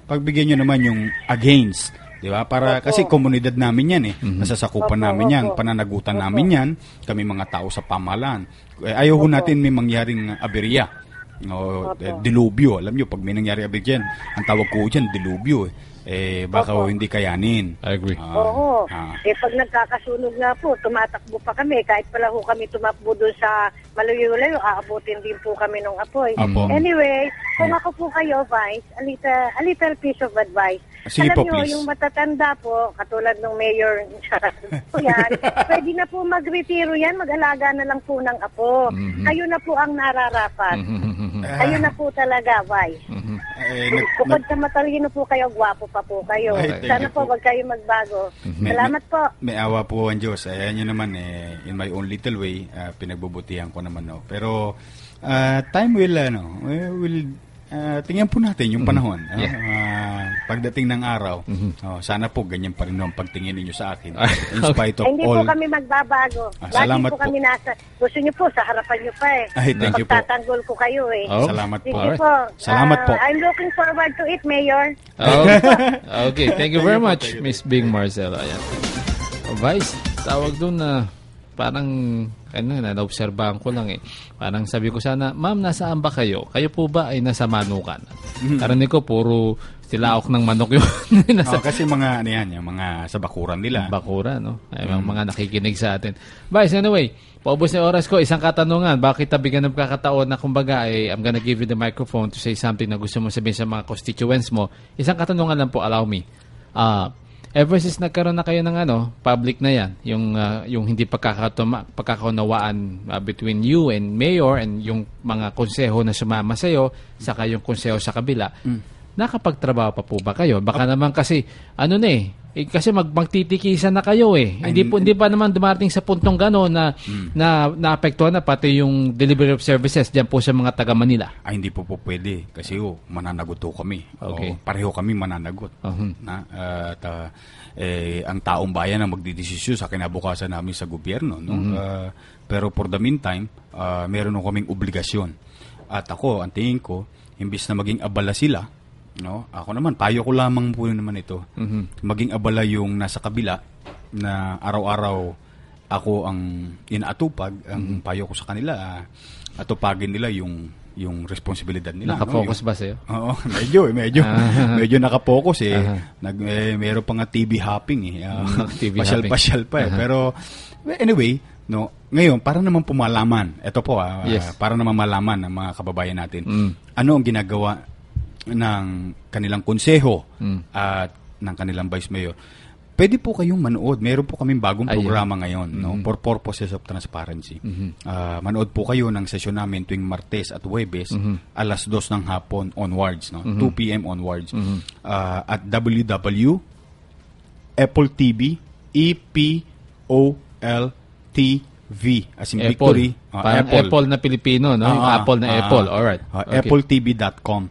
pagbigyan nyo naman yung against. Di ba? Para kasi komunidad namin yan nasasakupan namin yan, pananagutan namin yan, kami mga tao sa pamahalaan. Ayaw ho natin may mangyaring aberya. Dilubyo. Alam nyo, pag may nangyari aberya dyan, ang tawag ko dyan, dilubyo. Baka hindi kayanin. I agree. Pag nagkakasunog nga po, tumatakbo pa kami. Kahit pala ho kami tumakbo doon sa malayo-layo, aabutin din po kami ng apoy. Anyway, kung ako po kayo, Vice, a little piece of advice. Sige Alam po, nyo, please. yung matatanda po, katulad ng mayor, yan, pwede na po magretiro yan, mag-alaga na lang po ng apo. Kayo na po ang nararapat. Kayo na po talaga, Vice. Bukod sa matalino po kayo, gwapo pa po kayo. Sana po wag kayo magbago. Salamat po. May awa po ang Diyos. Ayan nyo naman, in my own little way, pinagbubutihan ko naman. Pero, time will tingnan po natin yung panahon. Pagdating ng araw, sana po ganyan pa rin ang pagtingin ninyo sa akin. In spite of Hindi all. po kami magbabago. Lagi salamat po kami nasa, gusto nyo po, sa harapan nyo pa Thank you po. Pagtatanggol ko kayo Salamat po. Sige po. Salamat po. I'm looking forward to it, Mayor. Okay, thank you very much, Miss Bing Marcelo. Ayan. Vice, tawag doon na parang naobserbahan ko lang Parang sabi ko sana, ma'am, nasaan ba kayo? Kayo po ba ay nasa Manukan? Karinig ko, puro tilaok ng manok yun. Kasi mga yung mga sa bakuran nila. Bakuran, no? Ay, mga nakikinig sa atin. Vice, anyway, paubos na oras ko, isang katanungan. Bakit bigyan ng pagkakataon na kumbaga, I'm gonna give you the microphone to say something na gusto mo sabihin sa mga constituents mo. Isang katanungan lang po, allow me. Ever since nagkaroon na kayo ng public na yan, yung hindi pagkakaunawaan between you and mayor and yung mga konseho na sumama sa'yo, saka yung konseho sa kabila, nakapagtrabaho pa po ba kayo? Baka naman kasi, kasi magtitikisan na kayo Hindi pa naman dumarating sa puntong gano'n na naapektuhan na pati yung delivery of services dyan po sa mga taga Manila. Hindi po pwede kasi mananagot kami. Okay. Pareho kami mananagot. Ang taong bayan ang magdidesisyon sa kinabukasan namin sa gobyerno. Pero for the meantime, meron kaming obligasyon. At ako, ang tingin ko, imbis na maging abala sila, ako naman, payo ko lamang po naman ito. Maging abala yung nasa kabila na araw-araw ako ang inaatupag, ang payo ko sa kanila, atupagin nila yung responsibilidad nila. Nakapokus ba sa'yo? Oo, medyo nakapokus meron pa nga TV hopping pasyal-pasyal pa Pero anyway, ngayon para naman pumalaman, ito po para naman malaman ng mga kababayan natin, ano ang ginagawa ng kanilang konseho at ng kanilang vice mayor. Pwede po kayong manood. Meron po kaming bagong programa ngayon, for purposes of transparency. Manood po kayo ng sesyon namin tuwing Martes at Huwebes, alas 2 ng hapon onwards, 2 p.m. onwards. At Apple TV, EPOLTV, as in Victory. Apple na Pilipino, yung Apple na Apple. Alright. Okay. AppleTV.com.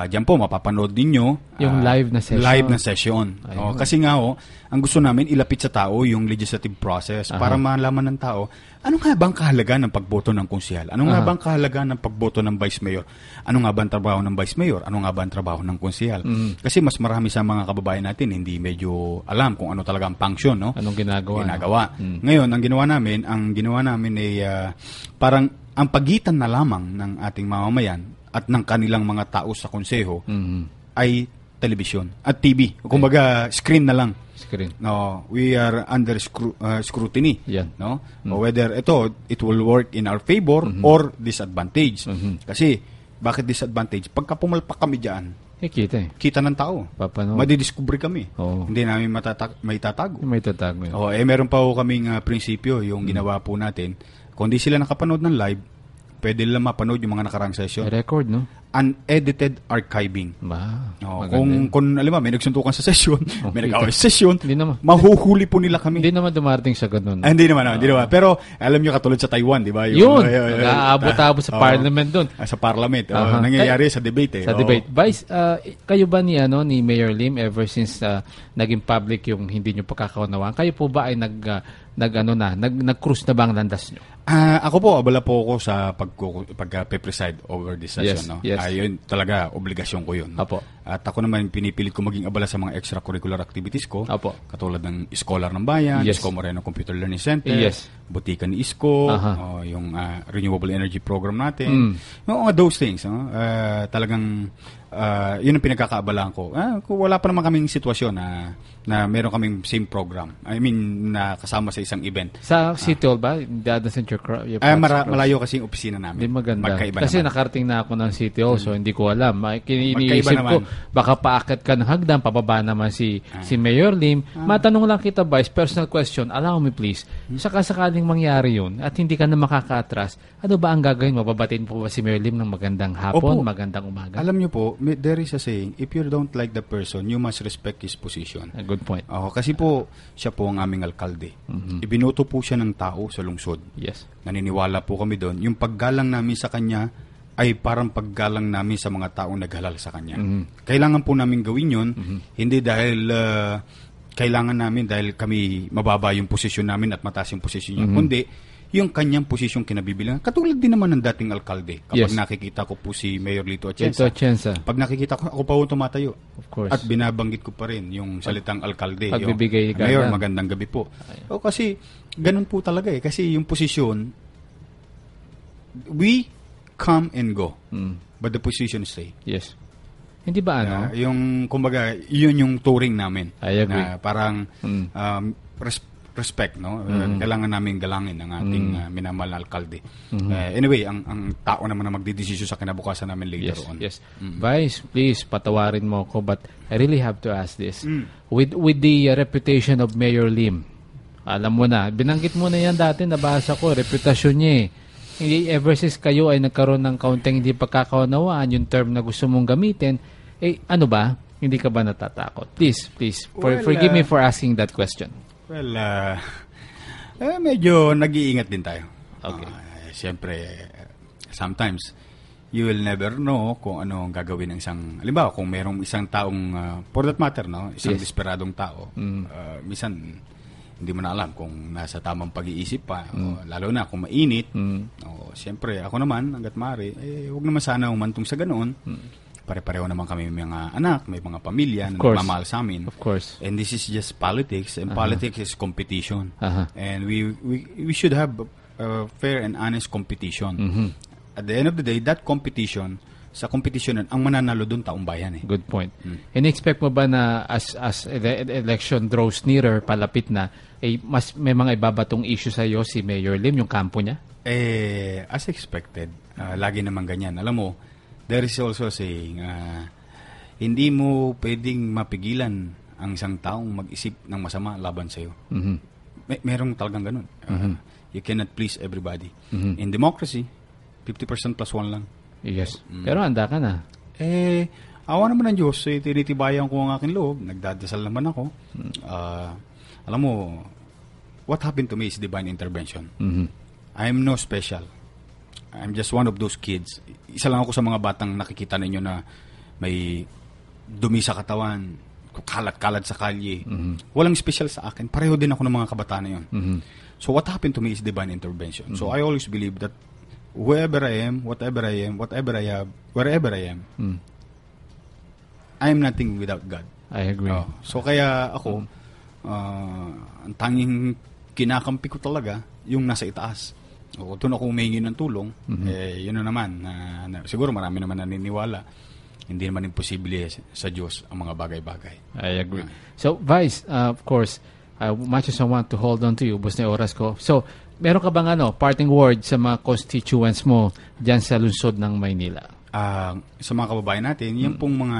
Diyan po, mapapanood ninyo yung live na session. Kasi nga ang gusto namin ilapit sa tao yung legislative process para malaman ng tao ano nga ba ang kahalagaan ng pagboto ng konsehal? Ano nga ba ang kahalagaan ng pagboto ng vice mayor? Ano nga ba ang trabaho ng vice mayor? Ano nga ba ang trabaho ng konsehal? Kasi mas marami sa mga kababayan natin hindi medyo alam kung ano talaga ang function, Anong ginagawa? Ngayon, ang ginawa namin ay parang ang pagitan na lamang ng ating mamamayan at ng kanilang mga tao sa konseho ay television at TV. Kumbaga, screen na lang. We are under scrutiny. Whether it will work in our favor or disadvantage. Kasi, bakit disadvantage? Pagka pumalpak kami dyan, kita ng tao. Madidiscover kami. Hindi namin may tatago. Meron pa po kaming prinsipyo, yung ginawa po natin. Kung di sila nakapanood ng live, pwede lang mapanood yung mga nakarang session. Record, no? Unedited archiving. Kung alam mo, may nagsuntukan sa session, may nag-away sa session, mahuhuli po nila kami. Hindi naman dumarating sa ganun. Hindi naman. Pero alam nyo, katulad sa Taiwan, di ba? Yun! Nag-aabot-abot sa parliament doon. Sa parliament. Nangyayari sa debate. Sa debate. Vice, kayo ba ni Mayor Lim, ever since naging public yung hindi nyo pagkakaunawaan, kayo po ba ay nag-cruise na ba ang landas nyo? Ako po, abala po ako sa pag-preside over this session. Yes. Yun talaga, obligasyon ko yun. Apo. At ako naman, pinipilit ko maging abala sa mga extracurricular activities ko. Opo. Katulad ng Scholar ng Bayan, Yes. Isko Moreno Computer Learning Center, Yes. Butika ni Isko, yung Renewable Energy Program natin. Yung mga those things. Talagang yun ang pinagkakaabalaan ko. Kung wala pa naman kaming sitwasyon na meron kaming same program. I mean, na kasama sa isang event. Sa City Hall ba? That doesn't your Malayo kasi yung opisina namin. Hindi maganda. Magkaiba Kasi naman. nakarating na ako ng City Hall, so hindi ko alam. Magkaiba Iniisip ko, naman. baka paakit ka ng hagdan, pababa naman si Mayor Lim. Matanong lang kita, Vice, personal question, allow me please. Sakaling mangyari yun at hindi ka na makaka-atras, ano ba ang gagawin? Mababatiin po ba si Mayor Lim ng magandang hapon, Opo. magandang umaga? Alam niyo po, there is a saying, if you don't like the person, you must respect his position. A good point. Kasi po, siya po ang aming alkalde. Ibinoto po siya ng tao sa lungsod. Yes. Naniniwala po kami doon. Yung paggalang namin sa kanya ay parang paggalang namin sa mga taong naghalal sa kanya. Kailangan po namin gawin yun, hindi dahil kailangan namin dahil kami mababa yung posisyon namin at mataas yung posisyon niya, kundi yung kanyang posisyon kinabibilangan. Katulad din naman ng dating alkalde. Kapag nakikita ko po si Mayor Lito Atienza, pag nakikita ko, ako pa po tumatayo. Of course. At binabanggit ko pa rin yung salitang alkalde. Pagbibigay ka Mayor, yan. magandang gabi po. Kasi ganun po talaga eh. Kasi yung posisyon, we come and go. But the position stay. Yes. Hindi ba yung, kumbaga, yun yung touring namin. I agree. Na parang respect, no? Kailangan namin galangin ang ating minamahal na alkalde. Anyway, ang tao naman na magdidesisyon sa kinabukasan namin later on. Yes. Vice, please, patawarin mo ako, but I really have to ask this. With the reputation of Mayor Lim, alam mo na, binanggit mo na yan dati, nabasa ko, reputasyon niya eh. Hindi, ever since kayo ay nagkaroon ng kaunting hindi pagkakaunawaan, yung term na gusto mong gamitin, ano ba? Hindi ka ba natatakot? Please, forgive me for asking that question. Well, medyo nag-iingat din tayo. Okay. Siyempre, sometimes, you will never know kung ano ang gagawin ng isang, halimbawa, kung mayroong isang taong, for that matter, no? Isang desperadong tao, minsan, hindi mo na alam kung nasa tamang pag-iisip pa, o, lalo na kung mainit. Siyempre, ako naman, hanggat maaari, huwag naman sana umantong sa ganoon. Pare-pareho naman kami may mga anak, may mga pamilya na nagmamahal sa amin. Of course. And this is just politics, and politics is competition. And we should have fair and honest competition. At the end of the day, that competition, sa competition, ang mananalo doon taong bayan eh. Good point. In-expect mo ba na as the election draws nearer, palapit na, may mga ibabatong issue sa iyo si Mayor Lim, yung kampo niya? As expected, lagi naman ganyan. Alam mo, there is also saying, hindi mo pwedeng mapigilan ang isang taong mag-isip ng masama laban sa'yo. Merong talagang ganun. You cannot please everybody. In democracy, 50% plus 1 lang. Yes. Pero handa ka na. Awa naman ng Diyos, tinitibayan ko ang aking loob. Nagdadasal naman ako. Alam mo, what happened to me is divine intervention. I'm no special. I'm just one of those kids. Isa lang ako sa mga batang nakikita ninyo na may dumi sa katawan, kalat-kalat sa kalye. Walang special sa akin. Pareho din ako ng mga kabataan na yun. So what happened to me is divine intervention. So I always believe that whoever I am, whatever I am, whatever I have, wherever I am, I am nothing without God. I agree. So kaya ako, ang tanging kinakampi ko talaga yung nasa itaas. Doon ako humingi ng tulong, yun na naman. Siguro marami naman naniniwala. Hindi naman imposible sa Diyos ang mga bagay-bagay. I agree. So, Vice, of course, much as I want to hold on to you, ubos na yung oras ko. So, meron ka bang parting word sa mga constituents mo dyan sa lungsod ng Maynila? Sa mga kababayan natin, yung pong mga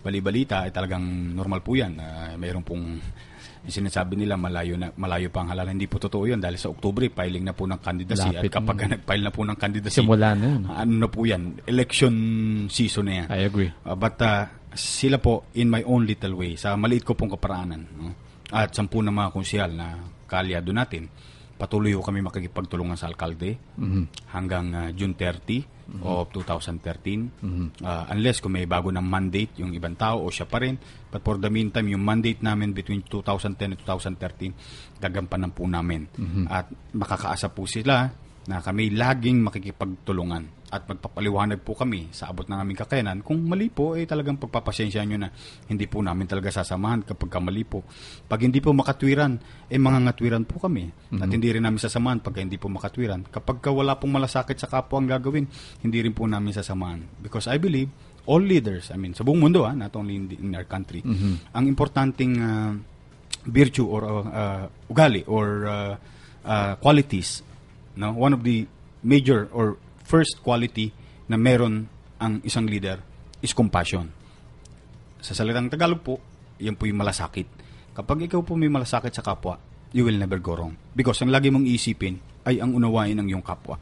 bali-balita ay talagang normal po yan. Mayroon pong sinasabi nila malayo pa ang halal. Hindi po totoo yun dahil sa Oktubre, filing na po ng candidacy. At kapag nag-file na po ng candidacy, simula na yun. Ano na po yan? Election season na yan. I agree. But sila po, in my own little way, sa maliit ko pong kaparaanan, at 10 na mga konsyal na kaalyado natin, patuloy ko kami makikipagtulungan sa alkalde hanggang June 30 of 2013. Unless kung may bago ng mandate yung ibang tao o siya pa rin. But for the meantime, yung mandate namin between 2010 and 2013, gagampanan po namin. At makakaasa po sila na kami laging makikipagtulungan at magpapaliwanag po kami sa abot ng aming kakayanan. Kung mali po, talagang pagpapasensya nyo na hindi po namin talaga sasamahan kapag mali po. Pag hindi po makatwiran, mga ngatwiran po kami. At hindi rin namin sasamahan pag hindi po makatwiran. Kapag wala pong malasakit sa kapwa ang gagawin, hindi rin po namin sasamahan. Because I believe, all leaders, sa buong mundo, not only in our country, ang importanteng virtue or ugali or qualities, no? One of the major or first quality na meron ang isang leader is compassion. Sa salitang Tagalog po, yan po yung malasakit. Kapag ikaw po may malasakit sa kapwa, you will never go wrong. Because ang lagi mong iisipin ay ang unawain ng iyong kapwa.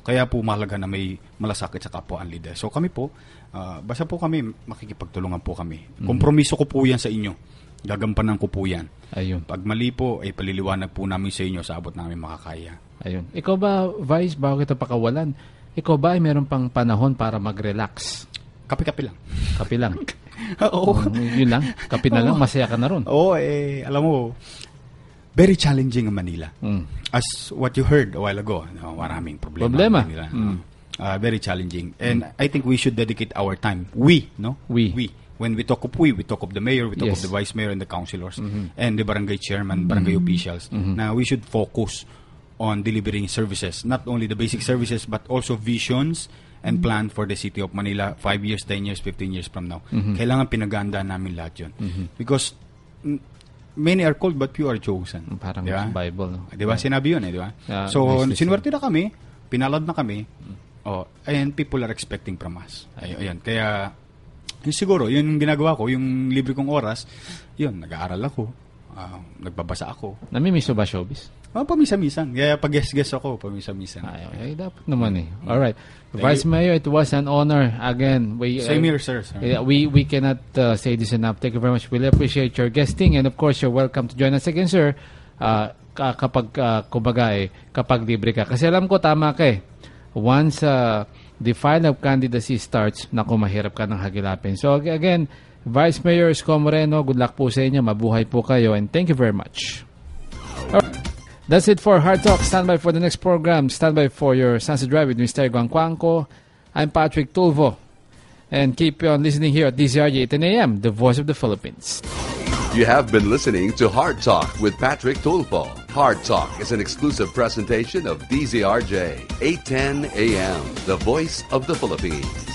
Kaya po mahalaga na may malasakit sa kapwa ang leader. So kami po, basta po kami, makikipagtulungan po kami. Kompromiso ko po yan sa inyo. Gagampanan ko po yan. Ayun. Pag mali po, paliliwanag po namin sa inyo sa abot namin makakaya. Ayun. Ikaw ba, Vice, bago kita pakawalan, ikaw ba ay meron pang panahon para mag-relax? Kape-kape lang. Kape lang? Oo. Yun lang? Kape na lang, masaya ka na ron. Oo, alam mo, very challenging ang Manila. As what you heard a while ago, maraming problema. Manila. Very challenging. And I think we should dedicate our time. We. When we talk of we talk of the mayor, we talk of the vice mayor and the councilors, and the barangay chairman, barangay officials. Now, we should focus on delivering services, not only the basic services, but also visions and plan for the city of Manila 5 years, 10 years, 15 years from now. Kailangan pinagandaan namin lahat yun. Because many are called but few are chosen. Parang diba? Bible. No? Diba? Sinabi yun, diba? So, sinuwerte na kami, pinalad na kami, and people are expecting from us. Ayun. Kaya, siguro, yun yung ginagawa ko, yung libre kong oras, yun, nag-aaral ako, nagbabasa ako. Namimiss mo ba showbiz? Pamisa-misan. Kaya pag-guest ako, pamisa-misan. Ay, dapat naman Alright. Vice Mayor, it was an honor. Again, same here, sir. We cannot say this enough. Thank you very much. We appreciate your guesting, and of course, you're welcome to join us again, sir, kapag, kapag libre ka. Kasi alam ko, tama ka once the file of candidacy starts, naku, mahirap ka ng hagilapin. So again, Vice Mayor Isko Moreno, good luck po sa inyo, mabuhay po kayo, and thank you very much. Alright. That's it for Hard Talk. Stand by for the next program. Stand by for your Sunset Drive with Mr. Guangquanco. I'm Patrick Tulfo. And keep on listening here at DZRJ 10 a.m., the voice of the Philippines. You have been listening to Hard Talk with Patrick Tulfo. Hard Talk is an exclusive presentation of DZRJ 810 AM, the voice of the Philippines.